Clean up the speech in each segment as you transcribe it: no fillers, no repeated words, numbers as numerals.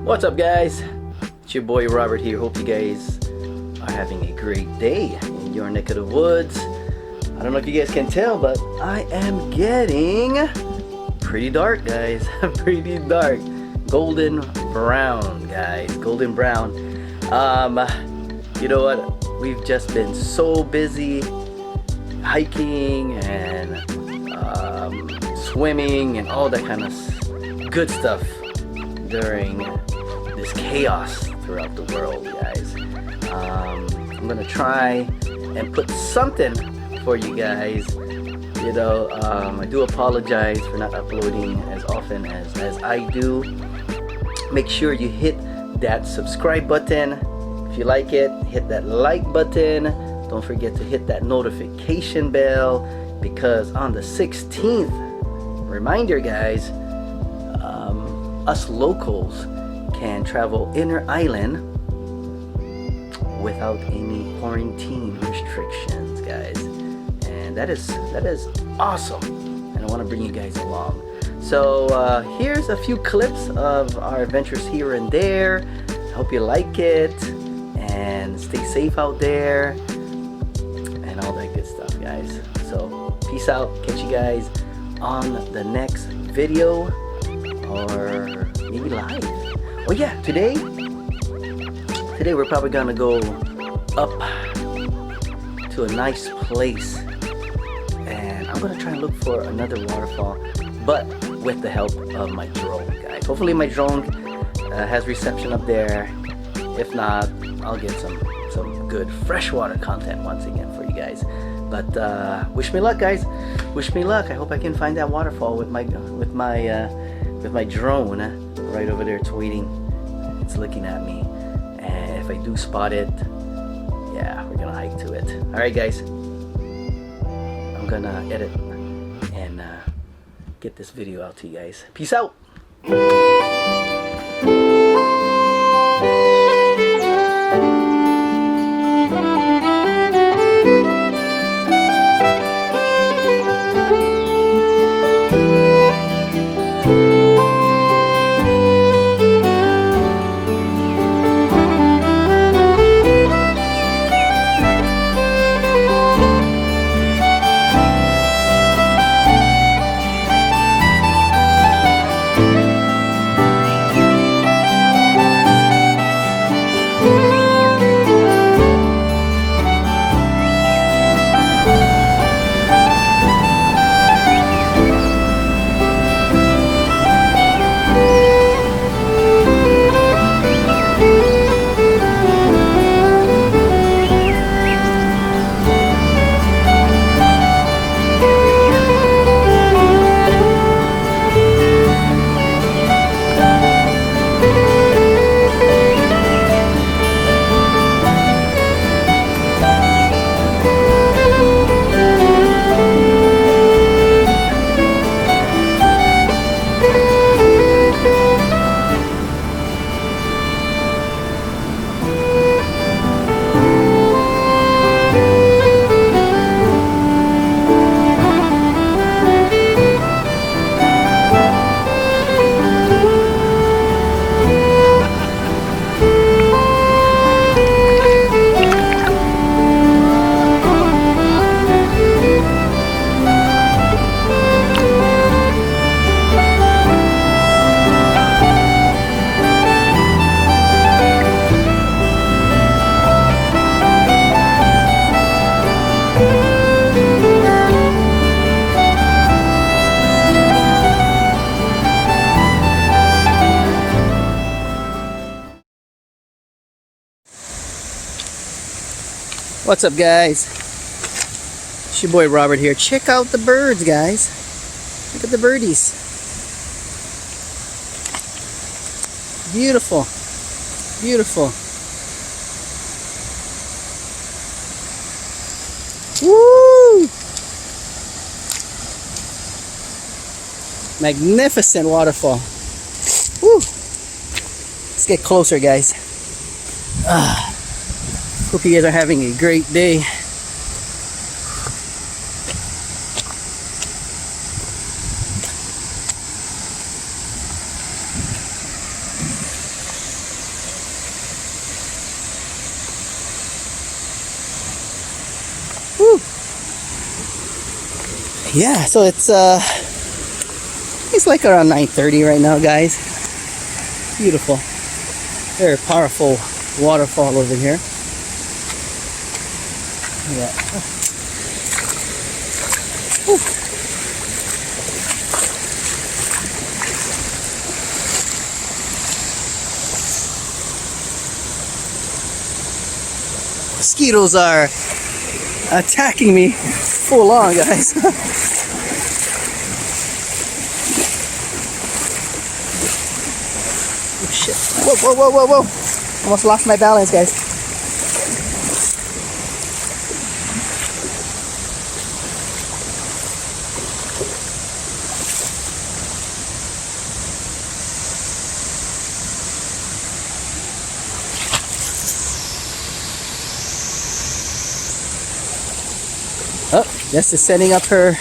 What's up, guys? It's your boy Robert here. Hope you guys are having a great day in your neck of the woods. I don't know if you guys can tell, but I am getting pretty dark, guys. Pretty dark. Golden brown, guys. Golden brown. You know what? We've just been so busy hiking and swimming and all that kind of good stuff during this chaos throughout the world, guys. I'm gonna try and put something for you guys. You know, I do apologize for not uploading as often as I do. Make sure you hit that subscribe button if you like it. Hit that like button. Don't forget to hit that notification bell, because on the 16th, reminder, guys, us locals can travel inner island without any quarantine restrictions, guys, and that is awesome, and I want to bring you guys along. So here's a few clips of our adventures here and there. I hope you like it, and stay safe out there and all that good stuff, guys. So peace out. Catch you guys on the next video, or maybe live. Oh yeah, today we're probably gonna go up to a nice place, and I'm gonna try and look for another waterfall, but with the help of my drone, guys. Hopefully my drone has reception up there. If not, I'll get some good freshwater content once again for you guys. But wish me luck, guys. Wish me luck. I hope I can find that waterfall with my drone right over there. It's waiting. It's looking at me. And if I do spot it, yeah, we're gonna hike to it. All right, guys. I'm gonna edit and get this video out to you guys. Peace out. What's up, guys? It's your boy Robert here. Check out the birds, guys. Look at the birdies. Beautiful. Beautiful. Woo! Magnificent waterfall. Woo! Let's get closer, guys. Hope you guys are having a great day. Woo. Yeah, so it's like around 9:30 right now, guys. Beautiful, very powerful waterfall over here. Yeah. Woo. Mosquitoes are attacking me full on, guys. Oh shit. Whoa, whoa, whoa, whoa, whoa. Almost lost my balance, guys. Oh, Jess is setting up her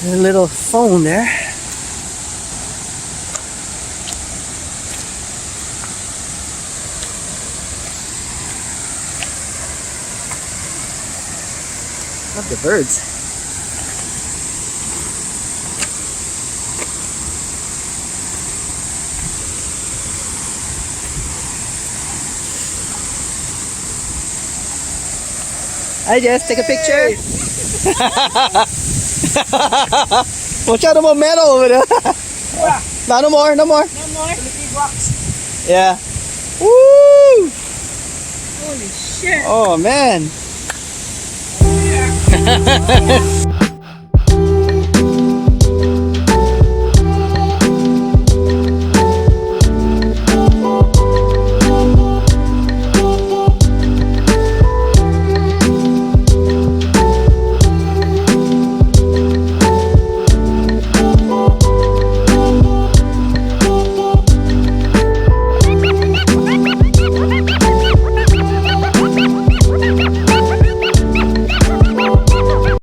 little phone there. Love the birds. Hi Jess, take a picture. Watch out, no more metal over there. No, no more, no more. No more. Yeah. Woo! Holy shit. Oh man. Yeah.